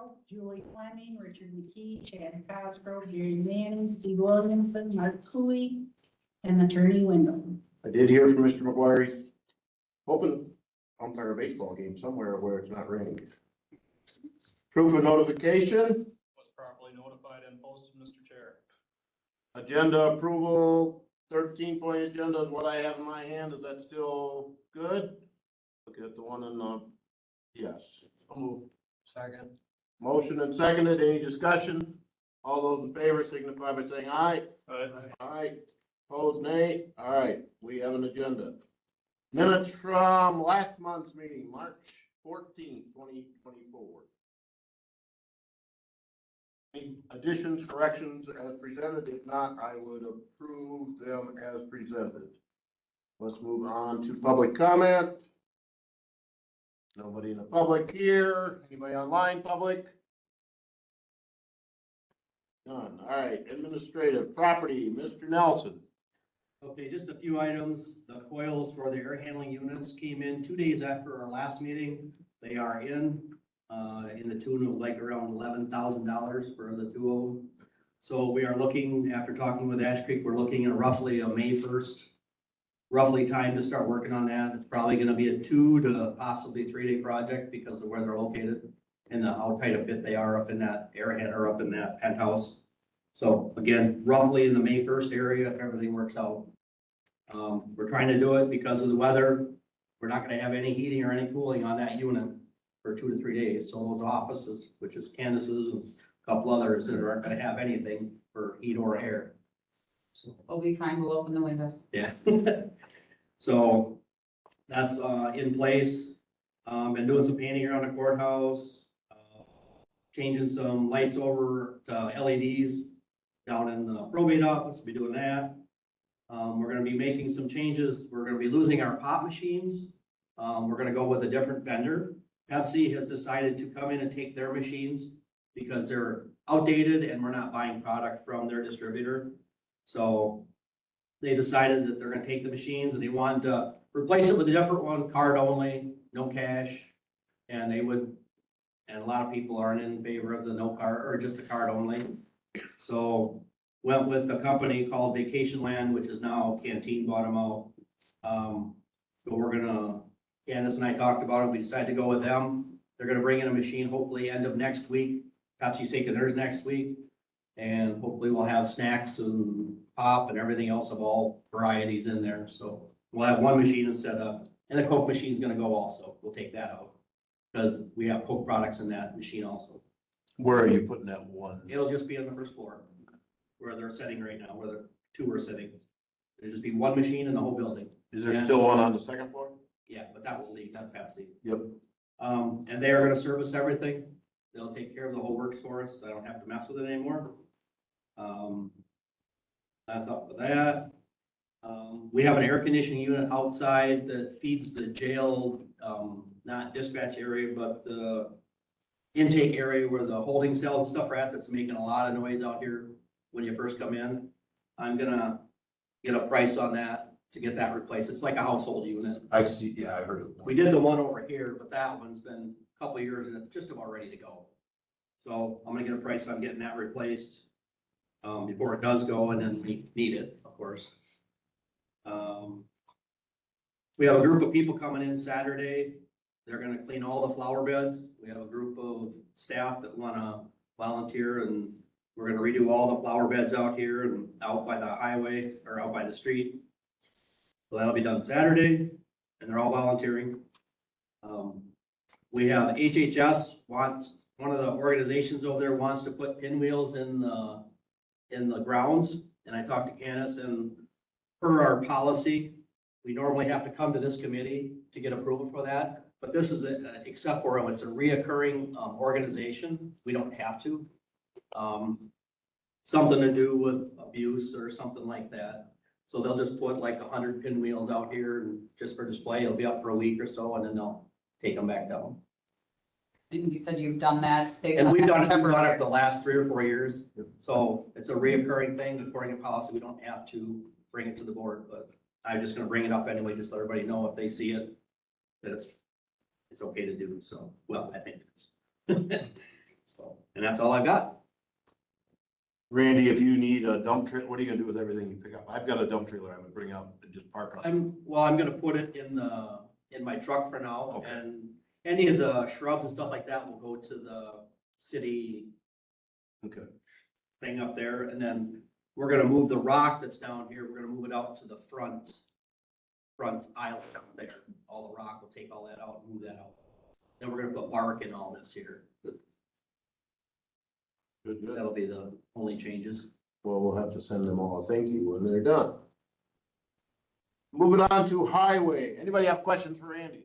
Stroh, Julie Fleming, Richard McKee, Chad Cosgrove, Gary Manning, Steve Williamson, Mark Cooley, and Attorney Wendell. I did hear from Mr. McGuire, he's hoping umpire a baseball game somewhere where it's not raining. Proof of notification, Was properly notified and posted, Mr. Chair. agenda approval, 13-point agenda is what I have in my hand. Is that still good? Look at the one in the, yes. I'll move. Second. Motion and seconded. Any discussion? All those in favor signify by saying aye. Aye. Opposed, nay. All right, we have an agenda. Minutes from last month's meeting, March 14th, 2024. Any additions, corrections as presented? If not, I would approve them as presented. Let's move on to public comment. Nobody in the public here. Anybody online, public? None. All right, administrative property, Mr. Nelson. Okay, just a few items. The coils for the air handling units came in 2 days after our last meeting. They are in the tune of like around $11,000 for the two of them. So we are looking, after talking with Ash Creek, we're looking at roughly a May 1st, roughly time to start working on that. It's probably gonna be a 2 to possibly 3 day project because of where they're located and how tight a fit they are up in that air hand or up in that penthouse. So again, roughly in the May 1st area, if everything works out. We're trying to do it because of the weather. We're not gonna have any heating or any cooling on that unit for 2 to 3 days. So those offices, which is Candace's and a couple others that aren't gonna have anything for heat or air. So, We'll be fine, we'll open the windows. yeah. So that's in place. Been doing some painting around the courthouse, changing some lights over to LEDs down in the probate office. Be doing that. We're gonna be making some changes. We're gonna be losing our pop machines. We're gonna go with a different vendor. Pepsi has decided to come in and take their machines because they're outdated and we're not buying product from their distributor. So they decided that they're gonna take the machines and they wanted to replace it with a different one, card only, no cash. And they would, and a lot of people aren't in favor of the no card or just a card only. So went with a company called Vacation Land, which is now Canteen bought them out. So we're gonna, Candace and I talked about it. We decided to go with them. They're gonna bring in a machine hopefully end of next week. Pepsi's taking theirs next week. And hopefully we'll have snacks and pop and everything else of all varieties in there. So we'll have one machine instead of, and the Coke machine's gonna go also. We'll take that out. Because we have Coke products in that machine also. Where are you putting that one? It'll just be on the first floor where they're sitting right now, where the two are sitting. It'll just be one machine in the whole building. Is there still one on the second floor? Yeah, but that will leave, that's Pepsi. Yep. And they are gonna service everything. They'll take care of the whole works for us. I don't have to mess with it anymore. That's up with that. We have an air conditioning unit outside that feeds the jail, not dispatch area, but the intake area where the holding cells and stuff are at, that's making a lot of noise out here when you first come in. I'm gonna get a price on that to get that replaced. It's like a household unit. I see, yeah, I heard it. We did the one over here, but that one's been a couple of years and it's just about ready to go. So I'm gonna get a price on getting that replaced before it does go, and then we need it, of course. We have a group of people coming in Saturday. They're gonna clean all the flower beds. We have a group of staff that wanna volunteer, and we're gonna redo all the flower beds out here and out by the highway or out by the street. So that'll be done Saturday, and they're all volunteering. We have HHS wants, one of the organizations over there wants to put pinwheels in the grounds. And I talked to Candace, and per our policy, we normally have to come to this committee to get approval for that. But this is, except for it's a reoccurring organization, we don't have to. Something to do with abuse or something like that. So they'll just put like 100 pinwheels out here and just for display. It'll be up for a week or so, and then they'll take them back down. And you said you've done that. And we've done it the last 3 or 4 years. So it's a reoccurring thing. According to policy, we don't have to bring it to the board, but I'm just gonna bring it up anyway, just let everybody know if they see it, that it's okay to do. So, well, I think it is. So, and that's all I've got. Randy, if you need a dump trailer, what are you gonna do with everything you pick up? I've got a dump trailer I would bring up and just park on. I'm gonna put it in my truck for now, Okay. and any of the shrubs and stuff like that will go to the city Okay, thing up there, and then we're gonna move the rock that's down here, we're gonna move it out to the front aisle down there. All the rock, we'll take all that out, and move that out. Then we're gonna put bark in all this here. good, good. That'll be the only changes. Well, we'll have to send them all a thank you when they're done. Moving on to highway. Anybody have questions for Randy?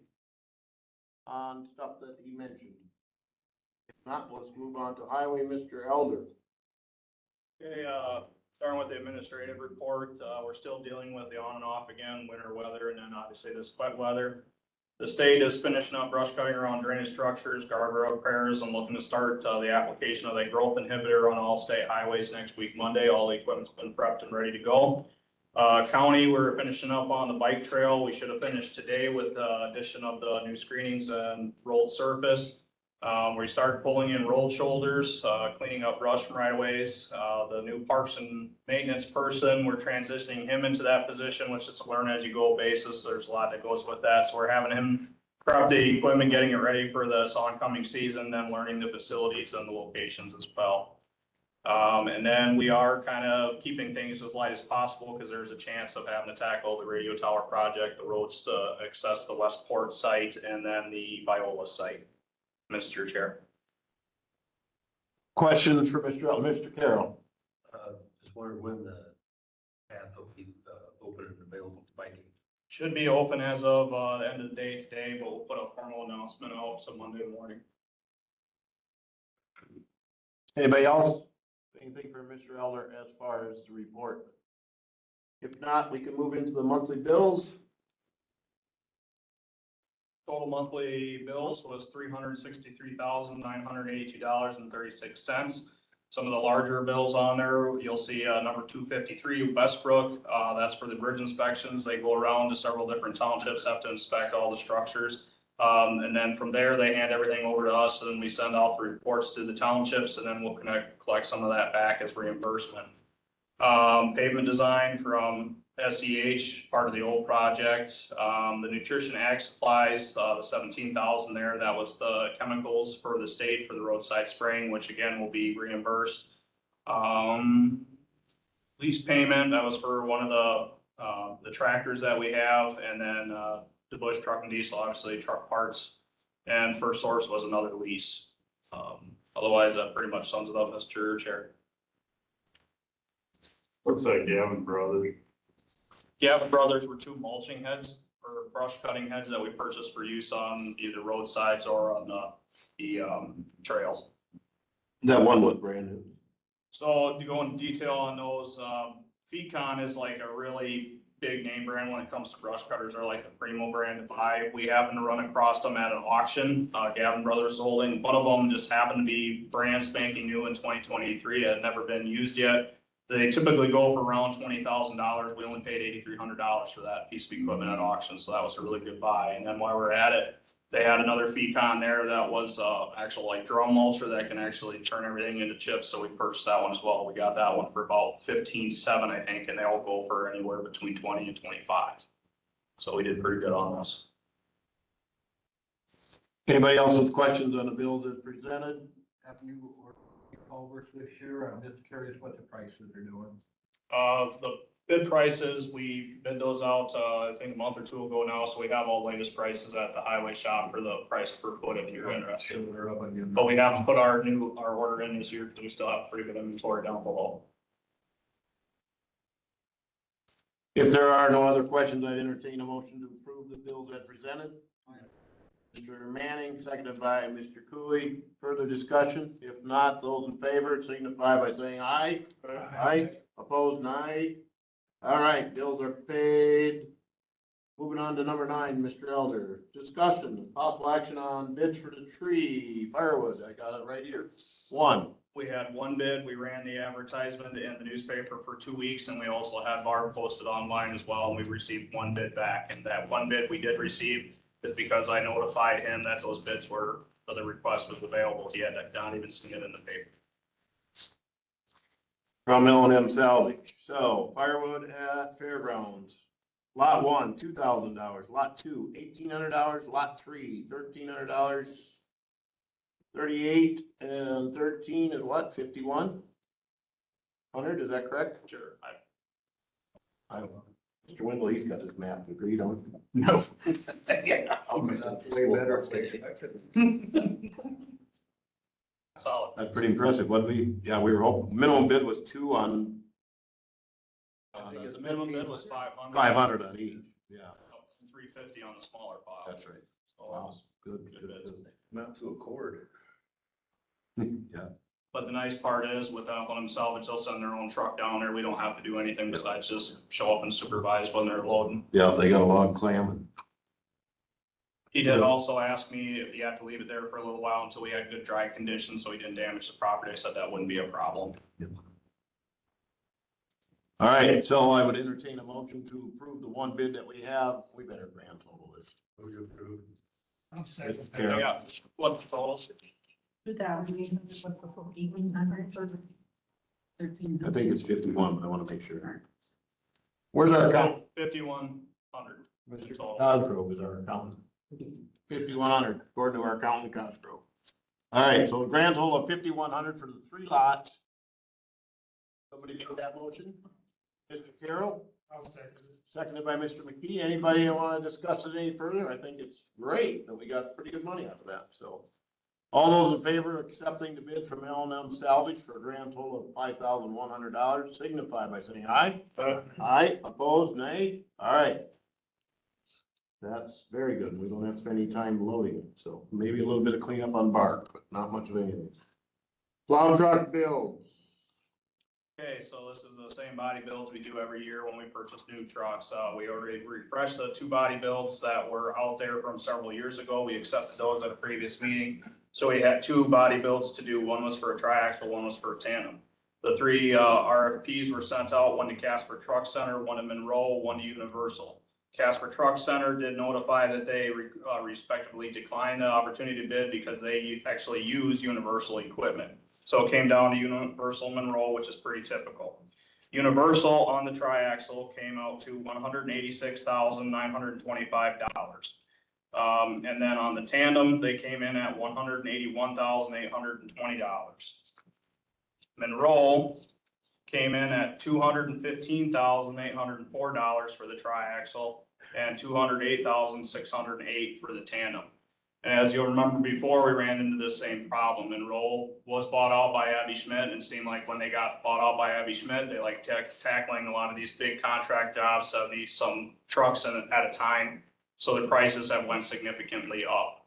On stuff that he mentioned? If not, let's move on to highway, Mr. Elder. Okay, starting with the administrative report, we're still dealing with the on and off again, winter weather, and then obviously this wet weather. The state is finishing up brush cutting around drainage structures, guardrail repairs. I'm looking to start the application of that growth inhibitor on all state highways next week, Monday. All the equipment's been prepped and ready to go. County, we're finishing up on the bike trail. We should have finished today with the addition of the new screenings and rolled surface. We started pulling in rolled shoulders, cleaning up brush from right of ways. The new parks and maintenance person, we're transitioning him into that position, which is a learn as you go basis. There's a lot that goes with that. So we're having him prep the equipment, getting it ready for this oncoming season, then learning the facilities and the locations as well. And then we are kind of keeping things as light as possible because there's a chance of having to tackle the radio tower project, the roads to access the Westport site, and then the Viola site. Mr. Chair. Questions for Mr. Elder? Mr. Carroll? Just wondered when the path will be open and available to biking. Should be open as of the end of the day today, but we'll put a formal announcement out some Monday morning. Anybody else? Anything for Mr. Elder as far as the report? If not, we can move into the monthly bills. Total monthly bills was $363,982.36. Some of the larger bills on there, you'll see number 253 Westbrook. That's for the bridge inspections. They go around to several different townships, have to inspect all the structures. And then from there, they hand everything over to us, and then we send out the reports to the townships, and then we'll collect some of that back as reimbursement. Pavement design from SEH, part of the old project. The nutrition ag supplies, the 17,000 there, that was the chemicals for the state for the roadside spraying, which again will be reimbursed. Lease payment, that was for one of the tractors that we have, and then the Bush Truck and Diesel, obviously truck parts, and First Source was another lease. Otherwise, that pretty much sums it up, Mr. Chair. Looks like Gavin Brothers. Gavin Brothers were two mulching heads or brush cutting heads that we purchased for use on either roadsides or on the trails. That one was brand new. So to go into detail on those, Fecon is like a really big name brand when it comes to brush cutters. They're like a primo brand to buy. We happened to run across them at an auction. Gavin Brothers holding. One of them just happened to be brand spanking new in 2023. It had never been used yet. They typically go for around $20,000. We only paid $8,300 for that piece of equipment at auction, so that was a really good buy. And then while we're at it, they had another Fecon there that was actual like drum mulcher that can actually turn everything into chips. So we purchased that one as well. We got that one for about $15,700, I think, and they all go for anywhere between 20 and 25. So we did pretty good on this. Anybody else with questions on the bills as presented? Have you ordered culverts this year? I'm just curious what the prices are doing. The bid prices, we bid those out, I think a month or two ago now, so we have all latest prices at the highway shop for the price per foot if you're interested. But we haven't put our order in this year because we still have pretty good inventory down below. If there are no other questions, I'd entertain a motion to approve the bills as presented. Mr. Manning, seconded by Mr. Cooley. Further discussion? If not, those in favor signify by saying aye. Aye. Opposed, nay. All right, bills are paid. Moving on to number 9, Mr. Elder. Discussion, possible action on bids for the tree firewood. I got it right here. 1. We had one bid. We ran the advertisement in the newspaper for 2 weeks, and we also had Barb posted online as well. And we received one bid back, and that one bid we did receive is because I notified him that those bids were So the request was available. He had not even seen it in the paper. From L&M Salvage. So firewood at fairgrounds. Lot 1, $2,000. Lot 2, $1,800. Lot 3, $1,300. 38 and 13 is what, 5,100, is that correct? Sure. I don't know. Mr. Wendell, he's got his math degree, don't he? No. Yeah. Way better. Solid. That's pretty impressive. What we were hoping, minimum bid was 2 on, The minimum bid was 500. 500 on each. Yeah, 350 on the smaller pile. that's right. So it Wow, was good, good good, bids. good. Not to accord. Yeah, But the nice part is with L&M Salvage, they'll send their own truck down there. We don't have to do anything besides just show up and supervise when they're loading. yeah, they got a log clam. He did also ask me if he had to leave it there for a little while until we had good dry conditions so he didn't damage the property. I said that wouldn't be a problem. All right, so I would entertain a motion to approve the one bid that we have. We better grand total this. Move to approve. Mr. Carroll. Yeah, what's the total? 2,800, what's the 1,800 or 1,300? I think it's 51, but I want to make sure. Where's our account? 5,100. Mr. Total. Cosgrove is our accountant. 5,100 according to our accountant Cosgrove. All right, so a grand total of 5,100 for the 3 lots. Somebody make that motion? Mr. Carroll? I'll second it. Seconded by Mr. McKee. Anybody want to discuss it any further? I think it's great that we got pretty good money out of that, so. All those in favor of accepting the bid from L&M Salvage for a grand total of $5,100 signify by saying aye. Aye, opposed, nay? All right. That's very good. We don't have to spend any time loading it, so maybe a little bit of cleanup on bark, but not much of anything. Plow truck builds. Okay, so this is the same body builds we do every year when we purchase new trucks. We already refreshed the 2 body builds that were out there from several years ago. We accepted those at a previous meeting. So we had 2 body builds to do. One was for a triaxle, one was for a tandem. The 3 RFPs were sent out, one to Casper Truck Center, one to Monroe, one to Universal. Casper Truck Center did notify that they respectively declined the opportunity to bid because they actually use Universal equipment. So it came down to Universal Monroe, which is pretty typical. Universal on the triaxle came out to $186,925. And then on the tandem, they came in at $181,820. Monroe came in at $215,804 for the triaxle and $208,608 for the tandem. And as you'll remember before, we ran into this same problem. Monroe was bought out by Abby Schmidt, and it seemed like when they got bought out by Abby Schmidt, they like tackling a lot of these big contract jobs, 70-some trucks at a time. So the prices have went significantly up.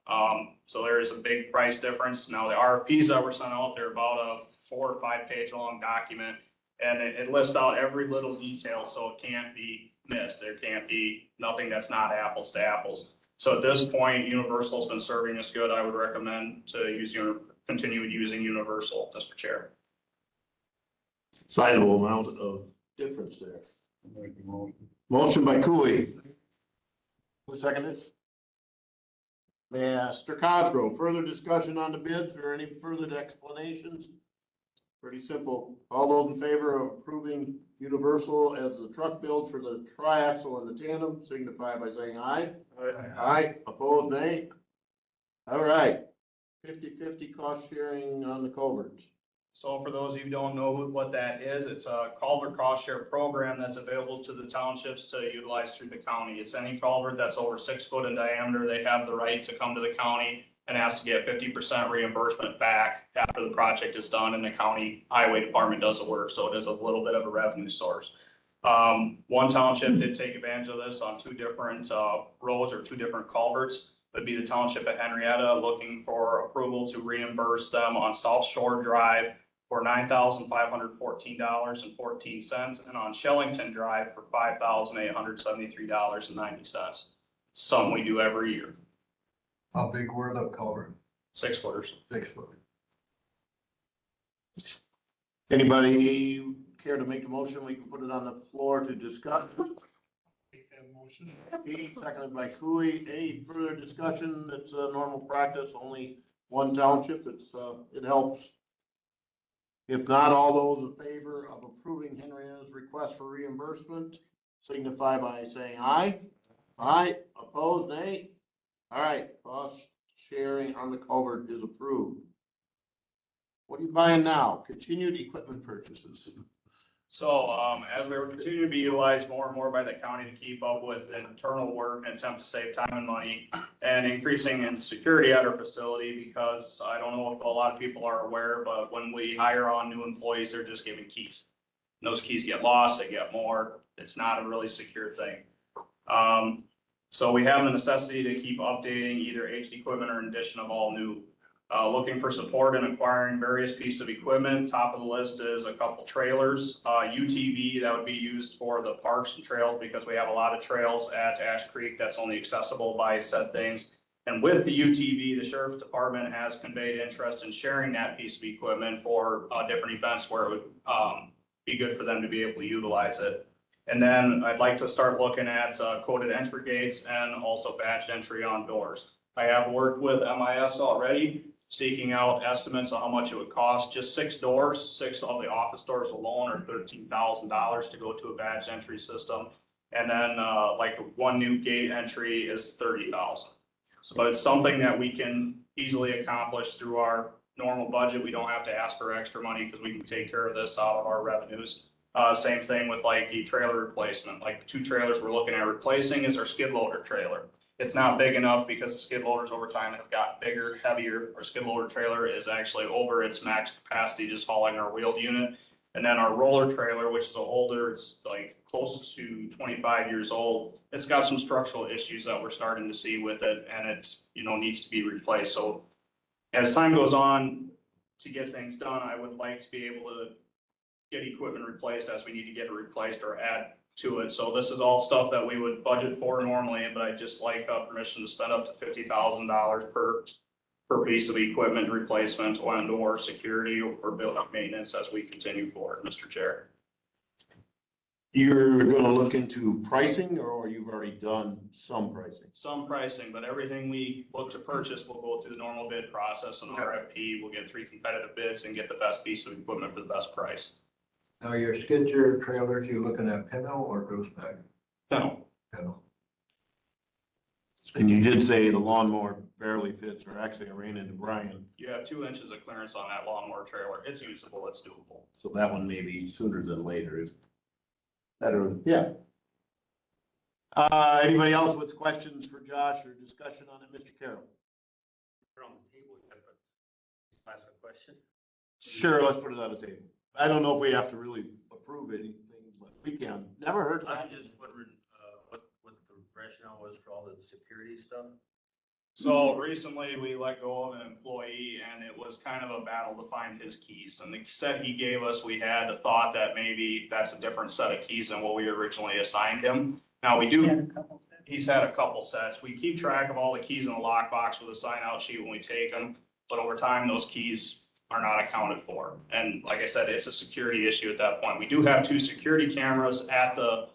So there is a big price difference. Now the RFPs that were sent out, they're about a 4 or 5 page long document, and it lists out every little detail, so it can't be missed. There can't be nothing that's not apples to apples. So at this point, Universal's been serving us good. I would recommend to continue using Universal, Mr. Chair. Sizable amount of difference there. Motion by Cooley. Who seconded? Mr. Cosgrove, further discussion on the bids or any further explanations? Pretty simple. All those in favor of approving Universal as the truck build for the triaxle and the tandem signify by saying aye. Aye, opposed, nay? All right, 50/50 cost sharing on the culverts. So for those of you who don't know what that is, it's a culvert cost share program that's available to the townships to utilize through the county. It's any culvert that's over 6 foot in diameter. They have the right to come to the county and ask to get 50% reimbursement back after the project is done and the county highway department does the work. So it is a little bit of a revenue source. One township did take advantage of this on 2 different roads or 2 different culverts. Would be the township of Henrietta looking for approval to reimburse them on South Shore Drive for $9,514.14 and on Shellington Drive for $5,873.90. Something we do every year. How big were the culvert? 6 footers. 6 foot. Anybody care to make the motion? We can put it on the floor to discuss. Make that motion. Seconded by Cooley. Any further discussion? It's a normal practice. Only one township, it helps. If not, all those in favor of approving Henrietta's request for reimbursement signify by saying aye. Aye, opposed, nay. All right, cost sharing on the culvert is approved. What are you buying now? Continued equipment purchases. So, as we continue to be utilized more and more by the county to keep up with internal work and attempt to save time and money and increasing in security at our facility, because I don't know if a lot of people are aware, but when we hire on new employees, they're just given keys. And those keys get lost, they get more. It's not a really secure thing. So we have the necessity to keep updating either aged equipment or an addition of all new. Looking for support in acquiring various pieces of equipment. Top of the list is a couple trailers, UTV that would be used for the parks and trails, because we have a lot of trails at Ash Creek that's only accessible by said things. And with the UTV, the sheriff's department has conveyed interest in sharing that piece of equipment for different events where it would be good for them to be able to utilize it. And then I'd like to start looking at coded entry gates and also badged entry on doors. I have worked with MIS already, seeking out estimates on how much it would cost. Just 6 doors, 6 of the office doors alone are $13,000 to go to a badge entry system. And then like one new gate entry is $30,000. So it's something that we can easily accomplish through our normal budget. We don't have to ask for extra money because we can take care of this out of our revenues. Same thing with like the trailer replacement. Like the 2 trailers we're looking at replacing is our skid loader trailer. It's not big enough because the skid loaders over time have got bigger, heavier. Our skid loader trailer is actually over its max capacity, just hauling our wheeled unit. And then our roller trailer, which is older, it's like close to 25 years old. It's got some structural issues that we're starting to see with it, and it's, needs to be replaced. So as time goes on to get things done, I would like to be able to get equipment replaced as we need to get it replaced or add to it. So this is all stuff that we would budget for normally, but I'd just like permission to spend up to $50,000 per piece of equipment replacement or security or building maintenance as we continue forward, Mr. Chair. You're gonna look into pricing, or you've already done some pricing? Some pricing, but everything we look to purchase will go through the normal bid process and RFP. We'll get 3 competitive bids and get the best piece of equipment for the best price. Now, your skid steer trailers, you looking at Pinto or gooseneck? No. Pinto. And you did say the lawnmower barely fits, or actually I ran into Brian, You have 2 inches of clearance on that lawnmower trailer. It's usable, it's doable. so that one may be sooner than later. Is better, yeah. Anybody else with questions for Josh or discussion on it, Mr. Carroll? We're on the table yet, but ask a question. Sure, let's put it on the table. I don't know if we have to really approve anything, but we can. Never hurt. I was just wondering, what the rationale was for all the security stuff? So recently we let go of an employee and it was kind of a battle to find his keys. And the set he gave us, we had a thought that maybe that's a different set of keys than what we originally assigned him. Now we do, he's had a couple sets. We keep track of all the keys in the lockbox with a sign out sheet when we take them. But over time, those keys are not accounted for. And like I said, it's a security issue at that point. We do have 2 security cameras at the,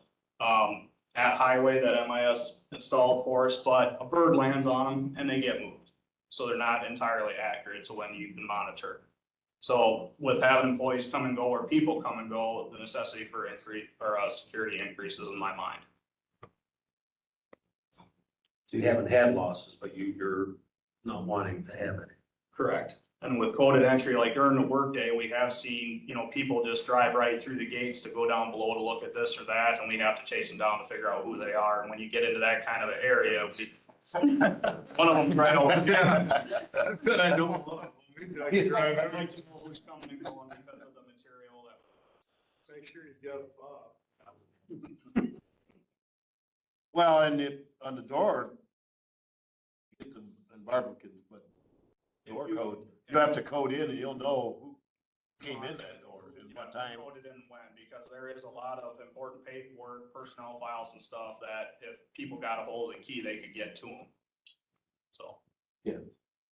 at highway that MIS installed for us, but a bird lands on them and they get moved. So they're not entirely accurate to when you can monitor. So with having employees come and go or people come and go, the necessity for increase or security increases in my mind. So you haven't had losses, but you're not wanting to have it. Correct. And with coded entry, like during the workday, we have seen, people just drive right through the gates to go down below to look at this or that, and we have to chase them down to figure out who they are. And when you get into that kind of an area, one of them's right over. Yeah. Good, I know. I can drive I'd like to know who's coming and going because of the material that. Make sure he's got a fob. Well, and if on the door, get them, and Barbara can, but door code, you have to code in and you'll know who came in that door and what time. Coded in when, because there is a lot of important paperwork, personnel files and stuff that if people got a hold of the key, they could get to them. So.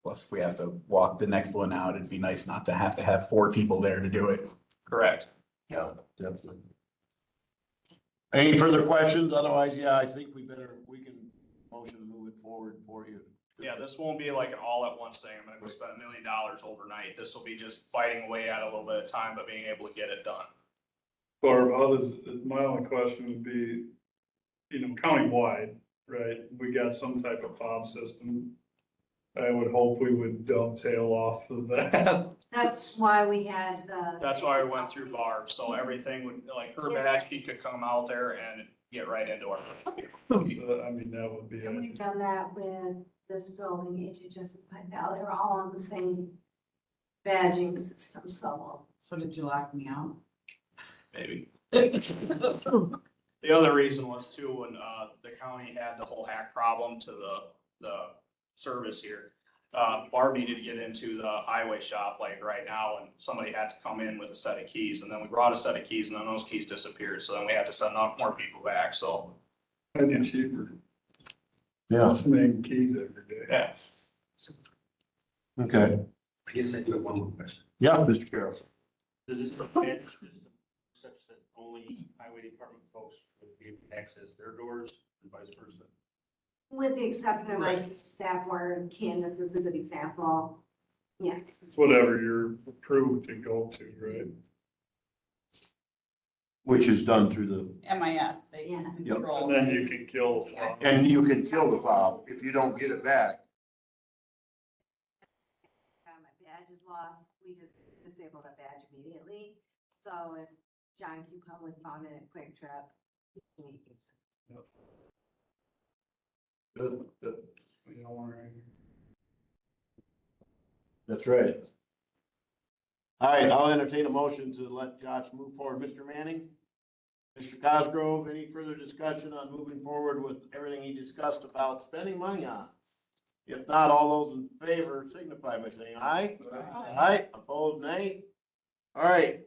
Plus, if we have to walk the next one out, it'd be nice not to have 4 people there to do it. Correct. Yeah, definitely. Any further questions? Otherwise, yeah, I think we can motion to move it forward for you. Yeah, this won't be like an all at once thing. I'm gonna go spend $1 million overnight. This will be just fighting away at a little bit of time, but being able to get it done. Barb, how does, my only question would be, countywide, right? We got some type of fob system. I would hope we would dovetail off of that. That's why we had the. That's why we went through Barb, so everything would, like her badge, she could come out there and get right into our. I mean, that would be And it. we've done that with this building, HHS and Pine Valley, they're all on the same badging system, so. So did you lock me out? Maybe. The other reason was too, when, the county had the whole hack problem to the service here. Barb needed to get into the highway shop like right now, and somebody had to come in with a set of keys, and then we brought a set of keys, and then those keys disappeared, so then we had to send out more people back, so. I'd be cheaper, Yeah, making keys every day. Yeah. okay. I guess I do have one more question. Yeah, Mr. Carroll. Does this permit such that only highway department folks would be able to access their doors and vice versa? With the exception of our staff where Candace is a good example. Yes. It's whatever you're approved to go to, right? Which is done through the, MIS, they Yeah. control. And then you can kill the fob. and you can kill the fob if you don't get it back. My badge is lost, we just disabled that badge immediately. So if John Q. Public found it at Quick Trip, he can't use it. Good, good. You know, or- That's right. All right, I'll entertain a motion to let Josh move forward. Mr. Manning? Mr. Cosgrove, any further discussion on moving forward with everything he discussed about spending money on? If not, all those in favor signify by saying aye. Aye, opposed, nay. All right.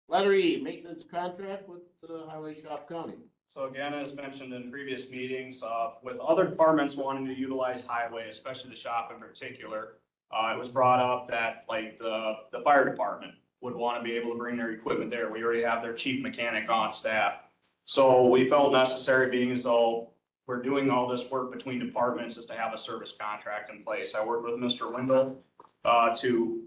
Letter E, maintenance contract with the Highway Shop County. So again, as mentioned in previous meetings, with other departments wanting to utilize highway, especially the shop in particular, it was brought up that like the fire department would want to be able to bring their equipment there. We already have their chief mechanic on staff. So we felt necessary, being as though we're doing all this work between departments, is to have a service contract in place. I worked with Mr. Wendell to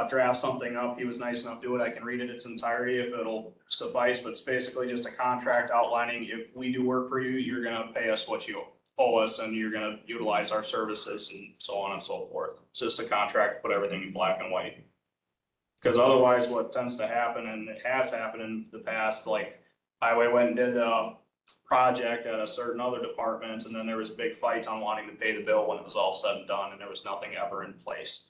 draft something up. He was nice enough to do it. I can read it its entirety if it'll suffice, but it's basically just a contract outlining if we do work for you, you're gonna pay us what you owe us and you're gonna utilize our services and so on and so forth. It's just a contract, put everything in black and white. Because otherwise what tends to happen, and it has happened in the past, like highway went and did a project at a certain other department, and then there was a big fight on wanting to pay the bill when it was all said and done, and there was nothing ever in place.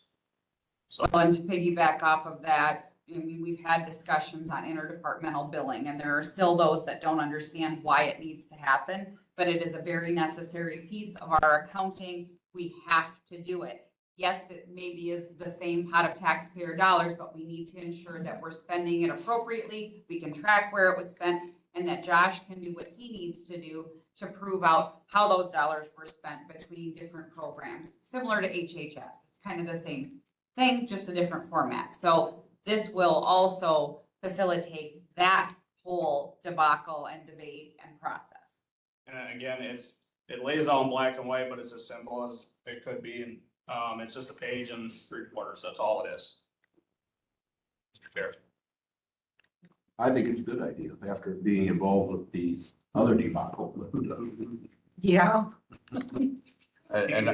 Well, and to piggyback off of that, I mean, we've had discussions on interdepartmental billing, and there are still those that don't understand why it needs to happen, but it is a very necessary piece of our accounting. We have to do it. Yes, it maybe is the same pot of taxpayer dollars, but we need to ensure that we're spending it appropriately. We can track where it was spent, and that Josh can do what he needs to do to prove out how those dollars were spent between different programs, similar to HHS. It's kind of the same thing, just a different format. So this will also facilitate that whole debacle and debate and process. And again, it lays out in black and white, but it's as simple as it could be, and it's just a page and 3/4. That's all it is. Mr. Chair. I think it's a good idea after being involved with the other debacle. Yeah. And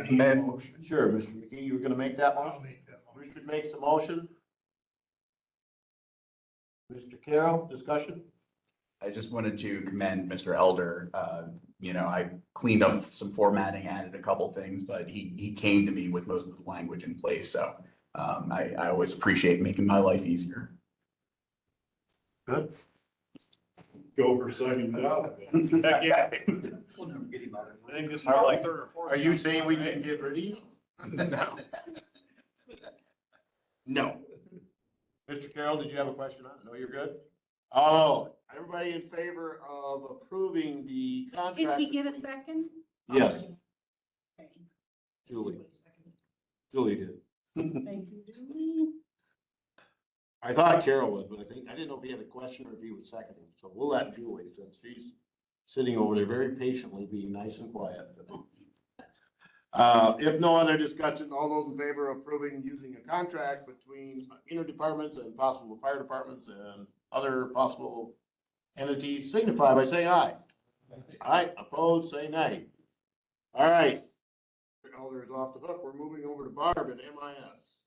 sure, Mr. McKee, you were gonna make that I'll motion? make that motion. Richard makes the motion. Mr. Carroll, discussion? I just wanted to commend Mr. Elder. I cleaned up some formatting, added a couple things, but he came to me with most of the language in place. So I always appreciate making my life easier. Good. Go for second. Yeah. We'll never get him out of I think this is like third or fourth. Are you saying we can get rid of you? No. No. Mr. Carroll, did you have a question on it? No, you're good? Oh, everybody in favor of approving the Did contract? we get a second? Yes, Okay. Julie. Julie did. Thank you, Julie. I thought Carol was, but I didn't know if he had a question or if he was seconding. So we'll let Julie, since she's sitting over there very patiently, being nice and quiet. If no other discussion, all those in favor of approving using a contract between interdepartments and possible fire departments and other possible entities signify by saying aye. Aye, opposed, say nay. All right. Elder is off the hook. We're moving over to Barb and MIS.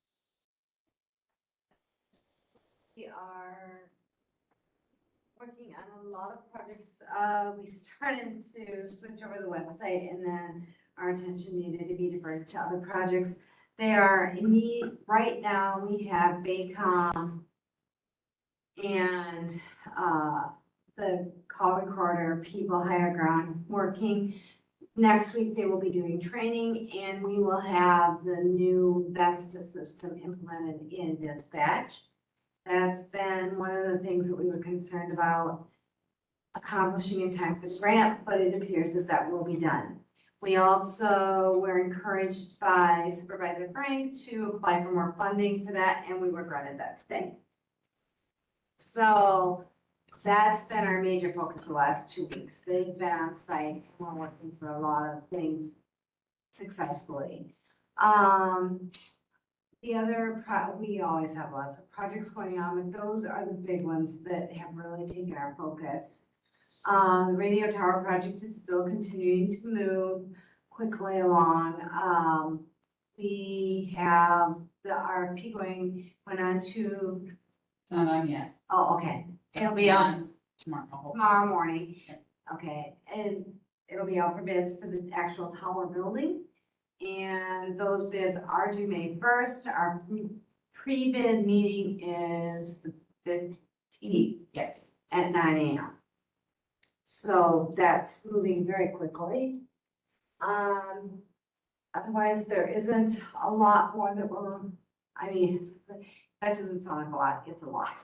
We are working on a lot of projects. We started to switch over the website and then our attention needed to be diverted to other projects. They are in need, right now, we have Baycom and, the call recorder, people higher ground working. Next week, they will be doing training and we will have the new Vesta system implemented in dispatch. That's been one of the things that we were concerned about accomplishing in time for the grant, but it appears that that will be done. We also were encouraged by Supervisor Frank to apply for more funding for that, and we regretted that today. So that's been our major focus the last 2 weeks. They've been on site, we're working for a lot of things successfully. The other, we always have lots of projects going on, but those are the big ones that have really taken our focus. The radio tower project is still continuing to move quickly along. We have the RFP went on to, It's not on yet. oh, okay. It'll be on tomorrow. tomorrow morning. Okay, and it'll be out for bids for the actual tower building. And those bids are due May 1st. Our pre-bid meeting is the 15th. Yes. At 9 a.m. So that's moving very quickly. Otherwise, there isn't a lot more that we're, I mean, that doesn't sound like a lot, it's a lot.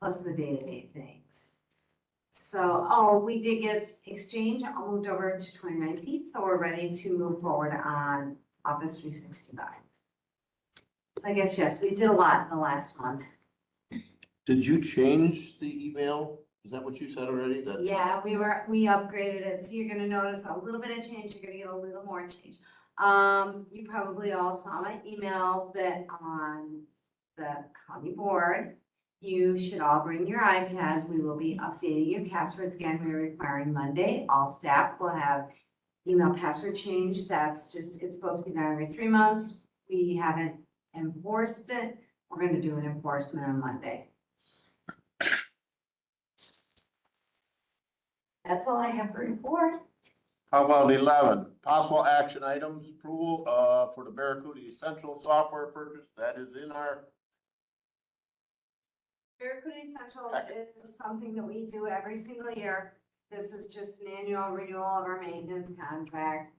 Plus the day-to-day things. So, oh, we did get Exchange moved over to 2019, so we're ready to move forward on Office 365. So I guess, yes, we did a lot in the last month. Did you change the email? Is that what you said already? That Yeah, we upgraded it, so you're gonna notice a little bit of change, you're gonna get a little more change. You probably all saw my email that on the county board, you should all bring your iPads, we will be updating your passwords again, we're requiring Monday, all staff will have email password change, that's just, it's supposed to be done every 3 months, we haven't enforced it, we're gonna do an enforcement on Monday. That's all I have for report. How about 11, possible action items, approval, for the Barracuda Essential software purchase, that is in our, Barracuda Essential is something that we do every single year. This is just an annual renewal of our maintenance contract.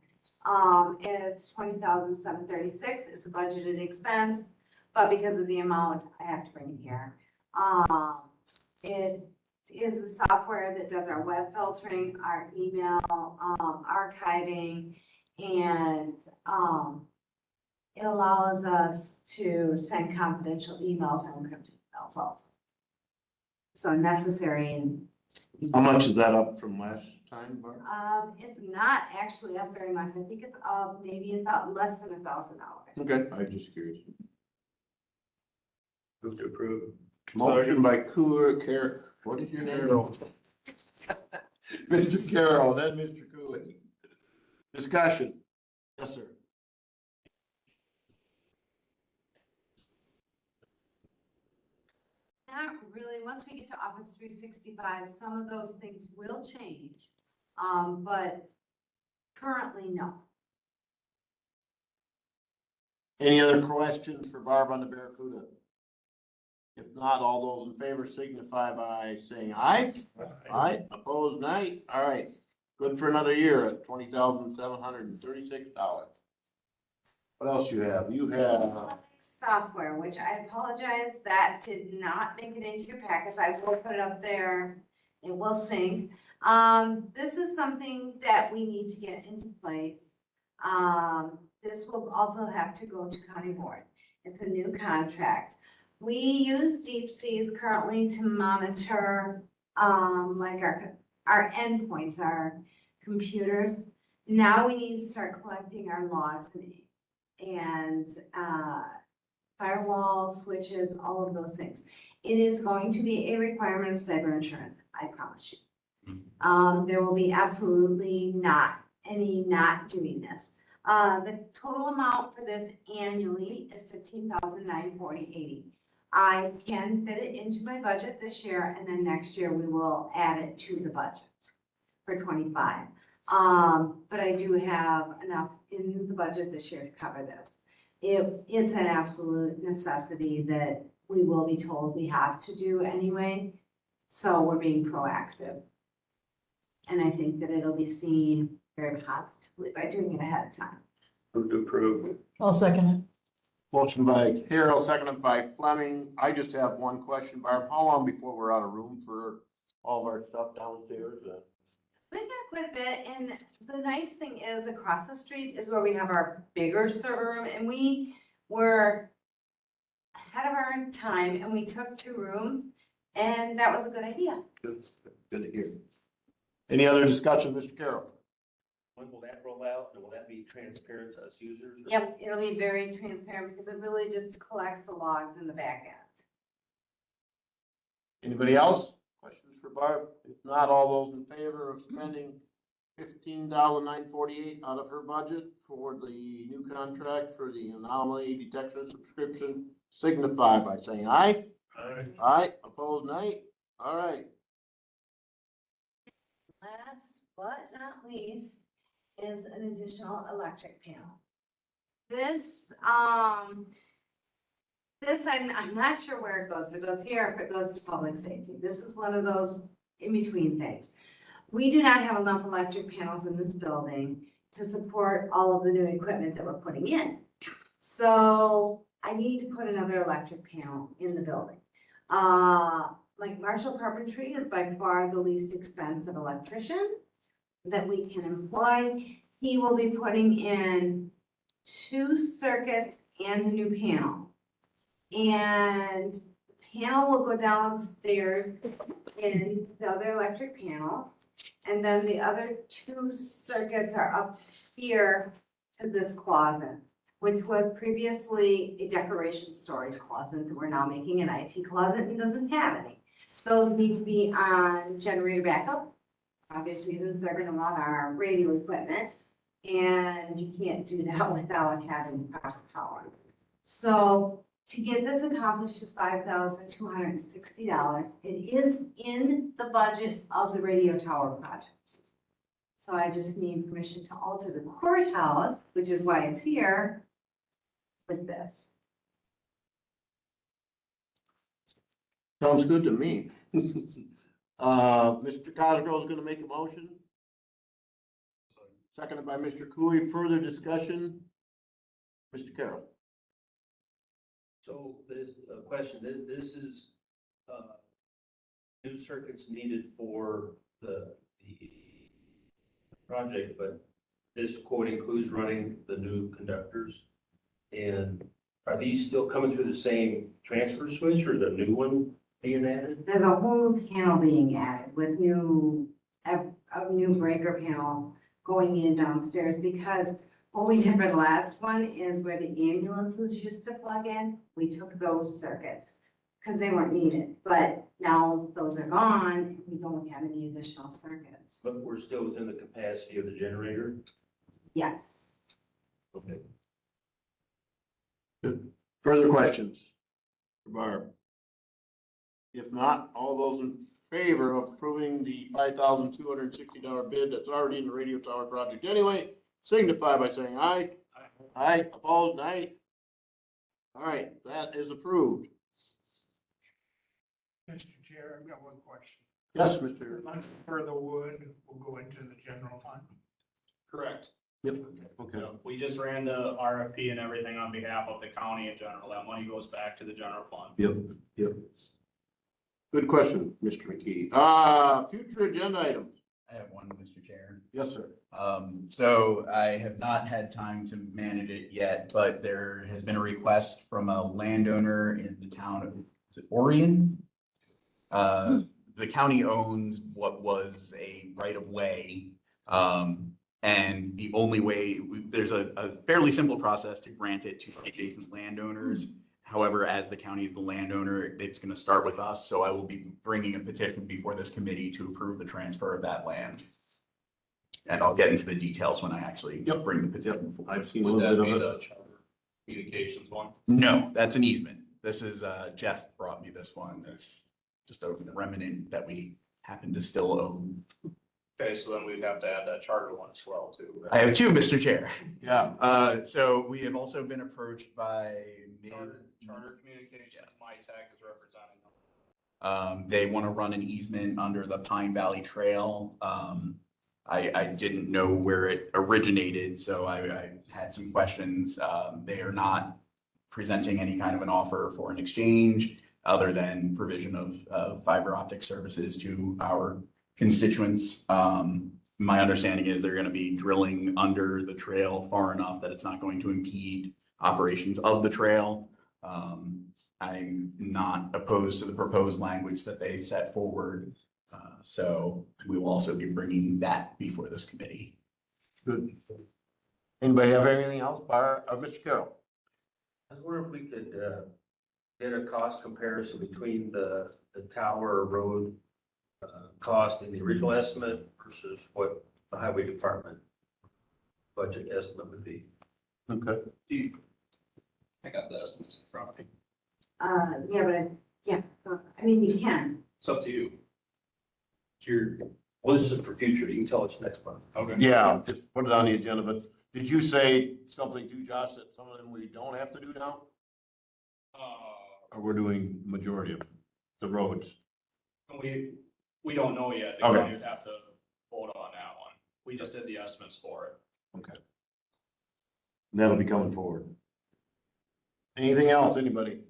It's $20,736. It's a budgeted expense, but because of the amount, I have to bring it here. It is a software that does our web filtering, our email, archiving, and, it allows us to send confidential emails and encrypted emails also. So necessary and. how much is that up from last time, Barb? It's not actually up very much. I think it's up maybe about less than $1,000. Okay, I'm just curious. Move to approve. Motion by Cooler, what is your name? Mr. Carroll, then Mr. Cooley. Discussion. Yes, sir. Not really. Once we get to Office 365, some of those things will change. But currently, no. Any other questions for Barb on the Barracuda? If not, all those in favor signify by saying aye. Aye, opposed, nay. All right, good for another year at $20,736. What else you have? You have, Software, which I apologize, that did not make it into your package. I will put it up there. It will sync. This is something that we need to get into place. This will also have to go to county board. It's a new contract. We use Deep Seas currently to monitor, like our endpoints, our computers. Now we need to start collecting our logs and firewall switches, all of those things. It is going to be a requirement of cyber insurance, I promise you. There will be absolutely not any not doing this. The total amount for this annually is $15,940.80. I can fit it into my budget this year, and then next year we will add it to the budget for 25. But I do have enough in the budget this year to cover this. It's an absolute necessity that we will be told we have to do anyway, so we're being proactive. And I think that it'll be seen very positively by doing it ahead of time. Move to approve. I'll second it. Motion by Carol, seconded by Fleming. I just have one question, Barb. How long before we're out of room for all of our stuff downstairs? We've got quite a bit, and the nice thing is across the street is where we have our bigger server room, and we were ahead of our time, and we took 2 rooms, and that was a good idea. Good to hear. Any other discussion, Mr. Carroll? When will that roll out, and will that be transparent to us users? Yep, it'll be very transparent because it really just collects the logs in the back end. Anybody else? Questions for Barb? If not, all those in favor of spending $15,948 out of her budget for the new contract for the anomaly detection subscription signify by saying aye. Aye. Aye, opposed, nay. All right. Last but not least is an additional electric panel. This, I'm not sure where it goes. If it goes here, if it goes to public safety. This is one of those in-between things. We do not have enough electric panels in this building to support all of the new equipment that we're putting in. So I need to put another electric panel in the building. Like Marshall Carpentry is by far the least expensive electrician that we can employ. He will be putting in 2 circuits and a new panel. And the panel will go downstairs in the other electric panels. And then the other 2 circuits are up here to this closet, which was previously a decoration storage closet that we're now making an IT closet and doesn't have any. Those need to be on generator backup. Obvious reasons, they're gonna want our radio equipment. And you can't do that without having proper power. So to get this accomplished is $5,260. It is in the budget of the radio tower project. So I just need permission to alter the courthouse, which is why it's here, with this. Sounds good to me. Mr. Cosgrove is gonna make a motion. Seconded by Mr. Cooley. Further discussion? Mr. Carroll. So there's a question, this is, new circuits needed for the project, but this quote includes running the new conductors. And are these still coming through the same transfer switch or the new one being added? There's a whole new panel being added with a new breaker panel going in downstairs, because what we did for the last one is where the ambulances used to plug in, we took those circuits because they weren't needed. But now those are gone, we don't have any additional circuits. But we're still within the capacity of the generator? Yes. Okay. Further questions for Barb? If not, all those in favor of approving the $5,260 bid that's already in the radio tower project anyway, signify by saying aye. Aye, opposed, nay. All right, that is approved. Mr. Chair, I've got one question. Yes, Mr. Money for the wood will go into the general fund. Correct. Yep, okay. We just ran the RFP and everything on behalf of the county in general. That money goes back to the general fund. Yep. Good question, Mr. McKee. Future agenda items. I have one, Mr. Chair. Yes, sir. So I have not had time to manage it yet, but there has been a request from a landowner in the town of, is it Orion? The county owns what was a right of way, And the only way, there's a fairly simple process to grant it to adjacent landowners. However, as the county is the landowner, it's going to start with us. So I will be bringing a petition before this committee to approve the transfer of that land. And I'll get into the details when I actually Yep. bring the petition. I've seen a Would little that bit be of it. the charter communications one? No, that's an easement. This is, Jeff brought me this one. That's just a remnant that we happen to still own. Okay, so then we'd have to add that charter one as well too. right? I have two, Mr. Chair. Yeah, So we have also been approached by Charter Communications, my tech is representing them. They want to run an easement under the Pine Valley Trail. I didn't know where it originated, so I had some questions. They are not presenting any kind of an offer for an exchange other than provision of fiber optic services to our constituents. My understanding is they're going to be drilling under the trail far enough that it's not going to impede operations of the trail. I'm not opposed to the proposed language that they set forward. So we will also be bringing that before this committee. good. Anybody have anything else? Mr. Carroll? I was wondering if we could get a cost comparison between the tower road cost in the original estimate versus what the highway department budget estimate would be. Okay. I got the estimates in front of me. I mean, you can. It's up to you. Well, this is for future. You can tell us next month. Okay. Yeah, just put it on the agenda, but did you say something to Josh that some of them we don't have to do now? Or we're doing majority of the roads? We don't know yet. The Okay. county would have to vote on that one. We just did the estimates for it. Okay. That'll be coming forward. Anything else, anybody?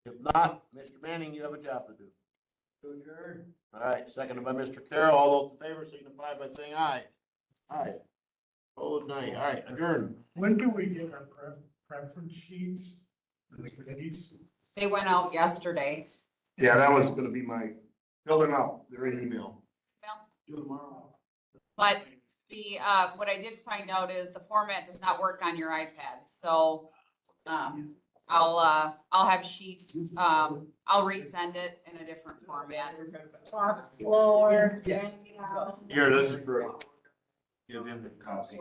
If not, Mr. Manning, you have a job to do. All right, seconded by Mr. Carroll. All those in favor signify by saying aye. Aye. Opposed, nay. All right, adjourned. When do we get our preference sheets for the committees? They went out yesterday. Yeah, that was gonna be fill them out. They're in email. Do tomorrow. But the, what I did find out is the format does not work on your iPad, so, I'll have sheets, I'll resend it in a different format. Talk slower. Here, this is for, give him the copy.